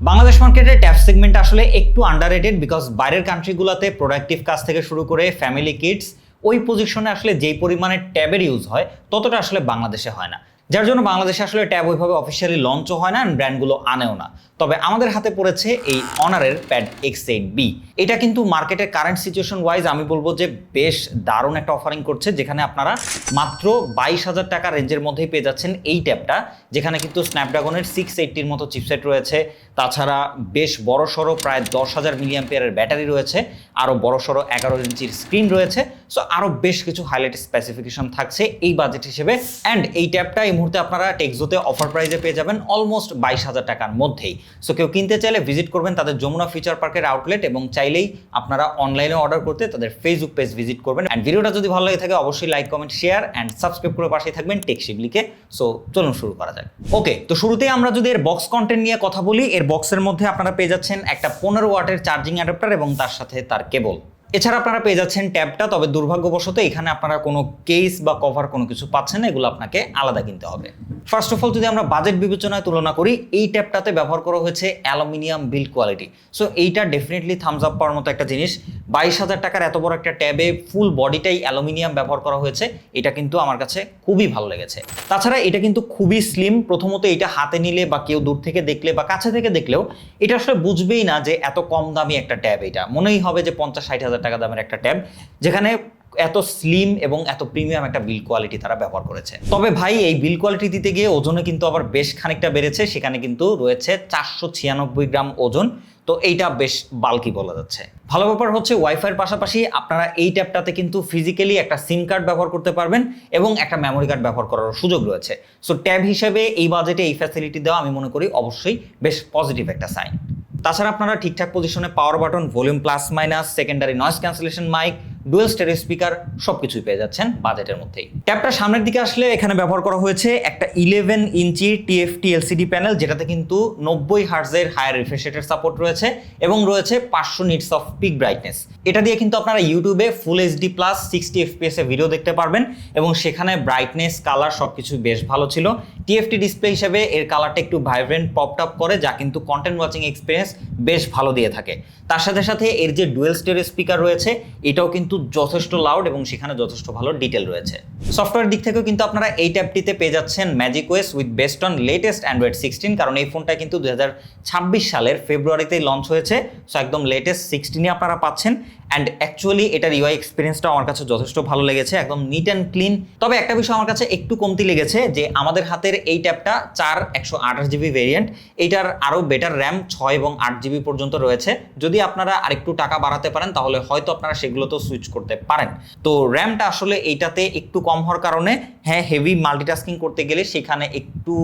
বাংলাদেশ মার্কেটে tab segment আসলে একটু আন্ডাররেটেড বিকজ বাইরের কান্ট্রিগুলোতে প্রোডাক্টিভ কাজ থেকে শুরু করে ফ্যামিলি কিডস ওই পজিশনে আসলে যেই পরিমাণে ট্যাবের ইউজ হয় ততটা আসলে বাংলাদেশে হয় না, যার জন্য বাংলাদেশে আসলে ট্যাব ওইভাবে অফিসিয়ালি লঞ্চও হয় না অ্যান্ড ব্র্যান্ডগুলো আনেও না। তবে আমাদের হাতে পড়েছে এই অনারের প্যাড X8B। এটা কিন্তু মার্কেটের কারেন্ট সিচুয়েশন ওয়াইজ আমি বলবো যে বেশ দারুণ একটা অফারিং করছে, যেখানে আপনারা মাত্র 22,000 টাকা রেঞ্জের মধ্যেই পেয়ে যাচ্ছেন এই ট্যাবটা, যেখানে কিন্তু স্ন্যাপড্রাগনের 680-র মতো চিপসেট রয়েছে। তাছাড়া বেশ বড়সড় প্রায় 10,000 মিলিঅ্যাম্পিয়ারের ব্যাটারি রয়েছে, আরও বড়সড় 11 ইঞ্চির স্ক্রিন রয়েছে। সো আরও বেশ কিছু হাইলাইট স্পেসিফিকেশন থাকছে এই বাজেট হিসেবে। অ্যান্ড এই ট্যাবটা এই মুহূর্তে আপনারা টেক্সোতে অফার প্রাইসে পেয়ে যাবেন অলমোস্ট 22,000 টাকার মধ্যেই। সো কেউ কিনতে চাইলে ভিজিট করবেন তাদের যমুনা ফিউচার পার্কের আউটলেট, এবং চাইলেই আপনারা অনলাইনে অর্ডার করতে তাদের ফেসবুক পেজ ভিজিট করবেন। অ্যান্ড ভিডিওটা যদি ভালো লাগে থাকে অবশ্যই like, comment, share and subscribe করে পাশেই থাকবেন টেক শিবলিকে। সো চলুন শুরু করা যাক। ওকে, তো শুরুতেই আমরা যদি এর বক্স কন্টেন্ট নিয়ে কথা বলি, এর বক্সের মধ্যে আপনারা পেয়ে যাচ্ছেন একটা 15 ওয়াটের চার্জিং অ্যাডাপ্টার এবং তার সাথে তার কেবল। এছাড়া আপনারা পেয়ে যাচ্ছেন ট্যাবটা, তবে দুর্ভাগ্যবশত এখানে আপনারা কোনো কেস বা কভার কোনো কিছু পাচ্ছেন না, এগুলো আপনাকে আলাদা কিনতে হবে। ফার্স্ট অফ অল যদি আমরা বাজেট বিবেচনায় তুলনা করি, এই ট্যাবটাতে ব্যবহার করা হয়েছে অ্যালুমিনিয়াম বিল্ড কোয়ালিটি। সো এইটা ডেফিনেটলি থামস আপ পাওয়ার মতো একটা জিনিস। 22,000 টাকার এত বড় একটা ট্যাবে ফুল বডিটাই অ্যালুমিনিয়াম ব্যবহার করা হয়েছে, এটা কিন্তু আমার কাছে খুবই ভালো লেগেছে। তাছাড়া এটা কিন্তু খুবই স্লিম। প্রথমত এটা হাতে নিলে বা কেউ দূর থেকে দেখলে বা কাছে থেকে দেখলেও এটা আসলে বুঝবেই না যে এত কম দামি একটা ট্যাব। এটা মনেই হবে যে 50-60 হাজার টাকা দামের একটা ট্যাব, যেখানে এত স্লিম এবং এত প্রিমিয়াম একটা বিল্ড কোয়ালিটি তারা ব্যবহার করেছে। তবে ভাই এই বিল্ড কোয়ালিটি দিতে গিয়ে ওজনে কিন্তু আবার বেশ খানিকটা বেড়েছে, সেখানে কিন্তু রয়েছে 496 গ্রাম ওজন। তো এইটা বেশ বাল্কি বলা যাচ্ছে। ভালো ব্যাপার হচ্ছে ওয়াইফাইয়ের পাশাপাশি আপনারা এই ট্যাবটাতে কিন্তু ফিজিক্যালি একটা সিম কার্ড ব্যবহার করতে পারবেন এবং একটা মেমোরি কার্ড ব্যবহার করার সুযোগ রয়েছে। সো ট্যাব হিসেবে এই বাজেটে এই ফ্যাসিলিটি দেওয়া আমি মনে করি অবশ্যই বেশ পজিটিভ একটা সাইন। তাছাড়া আপনারা ঠিকঠাক পজিশনে power button, volume plus minus, secondary noise cancellation mic, dual stereo speaker সবকিছুই পেয়ে যাচ্ছেন বাজেটের মধ্যেই। ট্যাবটা সামনের দিকে আসলে এখানে ব্যবহার করা হয়েছে একটা 11 ইঞ্চি TFT LCD প্যানেল, যেটাতে কিন্তু 90 হার্টজের হায়ার রিফ্রেশ রেটের সাপোর্ট রয়েছে এবং রয়েছে 500 নিটস অফ পিক ব্রাইটনেস। এটা দিয়ে কিন্তু আপনারা ইউটিউবে ফুল HD প্লাস 60 FPS এ ভিডিও দেখতে পারবেন এবং সেখানে ব্রাইটনেস, কালার সবকিছু বেশ ভালো ছিল। TFT ডিসপ্লে হিসেবে এর কালারটা একটু ভাইব্রেন্ট পপড আপ করে, যা কিন্তু কন্টেন্ট ওয়াচিং এক্সপিরিয়েন্স বেশ ভালো দিয়ে থাকে। তার সাথে সাথে এর যে ডুয়েল স্টেরিও স্পিকার রয়েছে এটাও কিন্তু যথেষ্ট লাউড এবং সেখানে যথেষ্ট ভালো ডিটেল রয়েছে। সফটওয়্যার দিক থেকেও কিন্তু আপনারা এই ট্যাবটিতে পেয়ে যাচ্ছেন MagicOS with best on latest Android 16, কারণ এই ফোনটা কিন্তু 2026 সালের ফেব্রুয়ারিতেই লঞ্চ হয়েছে। সো একদম লেটেস্ট 16ই আপনারা পাচ্ছেন। অ্যান্ড অ্যাকচুয়ালি এটার UI এক্সপিরিয়েন্সটাও আমার কাছে যথেষ্ট ভালো লেগেছে, একদম নিট অ্যান্ড ক্লিন। তবে একটা বিষয় আমার কাছে একটু কমতি লেগেছে যে আমাদের হাতের এই ট্যাবটা 128GB ভেরিয়েন্ট, এইটার আরও বেটার র্যাম 6 এবং 8GB পর্যন্ত রয়েছে। যদি আপনারা আরেকটু টাকা বাড়াতে পারেন তাহলে হয়তো আপনারা সেগুলোতেও সুইচ করতে পারেন। তো র্যামটা আসলে এইটাতে একটু কম হওয়ার কারণে হ্যাঁ হেভি মাল্টিটাস্কিং করতে গেলে সেখানে একটু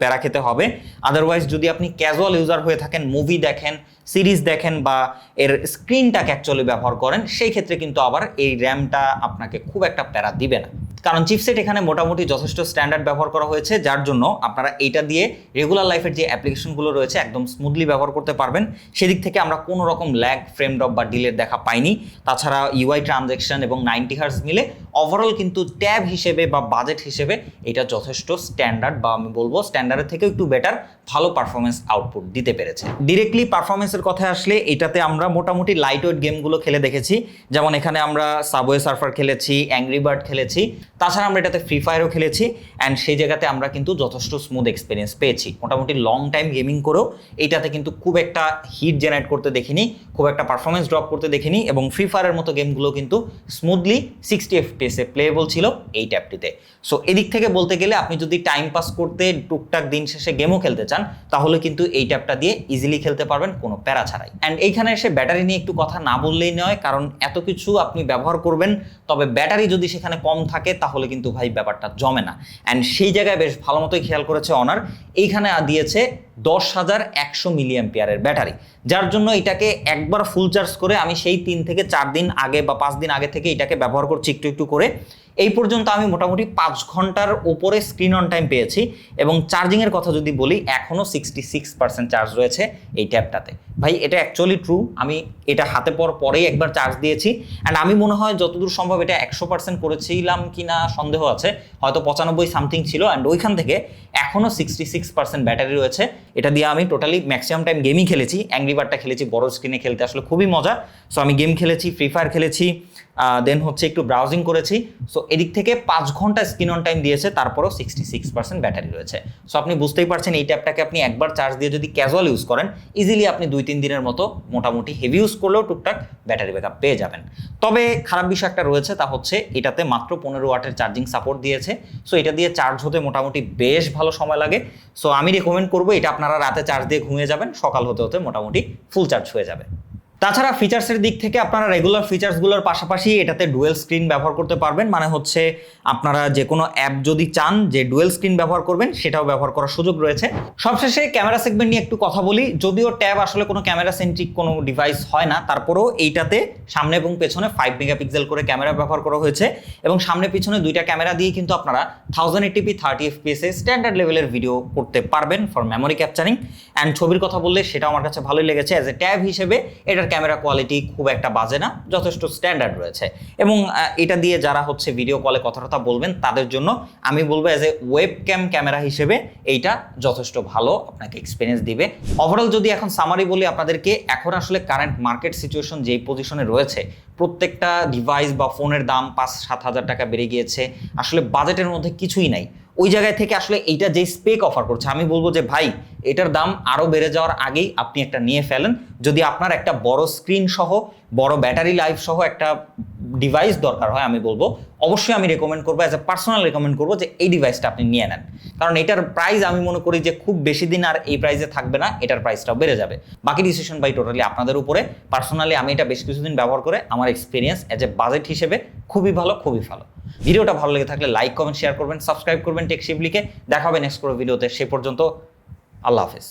প্যারা খেতে হবে। আদারওয়াইজ যদি আপনি ক্যাজুয়াল ইউজার হয়ে থাকেন, মুভি দেখেন, সিরিজ দেখেন বা এর স্ক্রিনটাকে অ্যাকচুয়ালি ব্যবহার করেন, সেই ক্ষেত্রে কিন্তু আবার এই র্যামটা আপনাকে খুব একটা প্যারা দিবে না, কারণ চিপসেট এখানে মোটামুটি যথেষ্ট স্ট্যান্ডার্ড ব্যবহার করা হয়েছে, যার জন্য আপনারা এইটা দিয়ে রেগুলার লাইফের যে অ্যাপ্লিকেশনগুলো রয়েছে একদম স্মুথলি ব্যবহার করতে পারবেন। সেদিক থেকে আমরা কোনো রকম ল্যাগ, ফ্রেম ড্রপ বা ডিলের দেখা পাইনি। তাছাড়া UI ট্রানজ্যাকশন এবং 90 হার্টজ মিলে ওভারঅল কিন্তু ট্যাব হিসেবে বা বাজেট হিসেবে এটা যথেষ্ট স্ট্যান্ডার্ড, বা আমি বলবো স্ট্যান্ডার্ডের থেকেও একটু বেটার ভালো পারফরমেন্স আউটপুট দিতে পেরেছে। ডিরেক্টলি পারফরমেন্সের কথায় আসলে এটাতে আমরা মোটামুটি লাইট ওয়েট গেমগুলো খেলে দেখেছি, যেমন এখানে আমরা সাবওয়ে সার্ফার খেলেছি, অ্যাংরি বার্ড খেলেছি, তাছাড়া আমরা এটাতে ফ্রি ফায়ারও খেলেছি। অ্যান্ড সেই জায়গাতে আমরা কিন্তু যথেষ্ট স্মুথ এক্সপিরিয়েন্স পেয়েছি। মোটামুটি লং টাইম গেমিং করেও এইটাতে কিন্তু খুব একটা হিট জেনারেট করতে দেখিনি, খুব একটা পারফরমেন্স ড্রপ করতে দেখিনি, এবং ফ্রি ফায়ারের মতো গেমগুলো কিন্তু স্মুথলি 60 FPS এ প্লেয়েবল ছিল এই ট্যাবটিতে। সো এদিক থেকে বলতে গেলে আপনি যদি টাইম পাস করতে টুকটাক দিন শেষে গেমও খেলতে চান তাহলে কিন্তু এই ট্যাবটা দিয়ে ইজিলি খেলতে পারবেন কোনো প্যারা ছাড়াই। অ্যান্ড এইখানে এসে ব্যাটারি নিয়ে একটু কথা না বললেই নয়, কারণ এত কিছু আপনি ব্যবহার করবেন, তবে ব্যাটারি যদি সেখানে কম থাকে তাহলে কিন্তু ভাই ব্যাপারটা জমে না। অ্যান্ড সেই জায়গায় বেশ ভালো মতোই খেয়াল করেছে অনার, এইখানে দিয়েছে 10,100 মিলিঅ্যাম্পিয়ারের ব্যাটারি, যার জন্য এটাকে একবার ফুল চার্জ করে আমি সেই 3 থেকে 4 দিন আগে বা 5 দিন আগে থেকে এটাকে ব্যবহার করছি একটু একটু করে। এই পর্যন্ত আমি মোটামুটি 5 ঘন্টার উপরে স্ক্রিন অন টাইম পেয়েছি এবং চার্জিংয়ের কথা যদি বলি এখনও 66% চার্জ রয়েছে এই ট্যাবটাতে। ভাই এটা অ্যাকচুয়ালি ট্রু, আমি এটা হাতে পাওয়ার পরেই একবার চার্জ দিয়েছি অ্যান্ড আমি মনে হয় যতদূর সম্ভব এটা 100% করেছিলাম কি না সন্দেহ আছে, হয়তো 95 সামথিং ছিল অ্যান্ড ওইখান থেকে এখনও 66% ব্যাটারি রয়েছে। এটা দিয়ে আমি টোটালি ম্যাক্সিমাম টাইম গেমই খেলেছি, অ্যাংরি বার্ডটা খেলেছি, বড় স্ক্রিনে খেলতে আসলে খুবই মজা। সো আমি গেম খেলেছি, ফ্রি ফায়ার খেলেছি, দেন হচ্ছে একটু ব্রাউজিং করেছি। সো এদিক থেকে 5 ঘন্টা স্ক্রিন অন টাইম দিয়েছে, তারপরেও 66% ব্যাটারি রয়েছে। সো আপনি বুঝতেই পারছেন এই ট্যাবটাকে আপনি একবার চার্জ দিয়ে যদি ক্যাজুয়াল ইউজ করেন ইজিলি আপনি 2-3 দিনের মতো মোটামুটি হেভি ইউজ করলেও টুকটাক ব্যাটারি ব্যাকআপ পেয়ে যাবেন। তবে খারাপ বিষয় একটা রয়েছে, তা হচ্ছে এটাতে মাত্র 15 ওয়াটের চার্জিং সাপোর্ট দিয়েছে। সো এটা দিয়ে চার্জ হতে মোটামুটি বেশ ভালো সময় লাগে। সো আমি রেকমেন্ড করবো এটা আপনারা রাতে চার্জ দিয়ে ঘুমিয়ে যাবেন, সকাল হতে হতে মোটামুটি ফুল চার্জ হয়ে যাবে। তাছাড়া ফিচার্সের দিক থেকে আপনারা রেগুলার ফিচার্সগুলোর পাশাপাশি এটাতে ডুয়েল স্ক্রিন ব্যবহার করতে পারবেন, মানে হচ্ছে আপনারা যে কোনো অ্যাপ যদি চান যে ডুয়েল স্ক্রিন ব্যবহার করবেন সেটাও ব্যবহার করার সুযোগ রয়েছে। সবশেষে ক্যামেরা সেগমেন্ট নিয়ে একটু কথা বলি। যদিও ট্যাব আসলে কোনো ক্যামেরা সেন্ট্রিক কোনো ডিভাইস হয় না, তারপরেও এইটাতে সামনে এবং পেছনে 5 মেগাপিক্সেল করে ক্যামেরা ব্যবহার করা হয়েছে এবং সামনে পিছনে দুইটা ক্যামেরা দিয়ে কিন্তু আপনারা 1080p 30 fps এ স্ট্যান্ডার্ড লেভেলের ভিডিও করতে পারবেন ফর মেমোরি ক্যাপচারিং। অ্যান্ড ছবির কথা বললে সেটা আমার কাছে ভালোই লেগেছে। অ্যাজ এ ট্যাব হিসেবে এটার ক্যামেরা কোয়ালিটি খুব একটা বাজে না, যথেষ্ট স্ট্যান্ডার্ড রয়েছে এবং এটা দিয়ে যারা হচ্ছে ভিডিও কলে কথা বলবেন তাদের জন্য আমি বলবো অ্যাজ এ ওয়েব ক্যামেরা হিসেবে এইটা যথেষ্ট ভালো আপনাকে এক্সপিরিয়েন্স দিবে। ওভারঅল যদি এখন সামারি বলি আপনাদেরকে, এখন আসলে কারেন্ট মার্কেট সিচুয়েশন যেই পজিশনে রয়েছে, প্রত্যেকটা ডিভাইস বা ফোনের দাম 5-7 হাজার টাকা বেড়ে গিয়েছে, আসলে বাজেটের মধ্যে কিছুই নাই। ওই জায়গায় থেকে আসলে এইটা যে স্পেক অফার করছে আমি বলবো যে ভাই এটার দাম আরও বেড়ে যাওয়ার আগেই আপনি একটা নিয়ে ফেলেন। যদি আপনার একটা বড় স্ক্রিন সহ বড় ব্যাটারি লাইফ সহ একটা ডিভাইস দরকার হয় আমি বলবো অবশ্যই আমি রেকমেন্ড করবো, অ্যাজ এ পার্সোনাল রেকমেন্ড করবো যে এই ডিভাইসটা আপনি নিয়ে নেন। কারণ এটার প্রাইস আমি মনে করি যে খুব বেশি দিন আর এই প্রাইসে থাকবে না, এটার প্রাইসটাও বেড়ে যাবে। বাকি ডিসিশন বাই টোটালি আপনাদের উপরে। পার্সোনালি আমি এটা বেশ কিছুদিন ব্যবহার করে আমার এক্সপিরিয়েন্স অ্যাজ এ বাজেট হিসেবে খুবই ভালো, খুবই ভালো। ভিডিওটা ভালো লেগে থাকলে লাইক, কমেন্ট, শেয়ার করবেন, সাবস্ক্রাইব করবেন টেক শিবলিকে। দেখা হবে নেক্সট কোনো ভিডিওতে। সে পর্যন্ত আল্লাহ হাফেজ।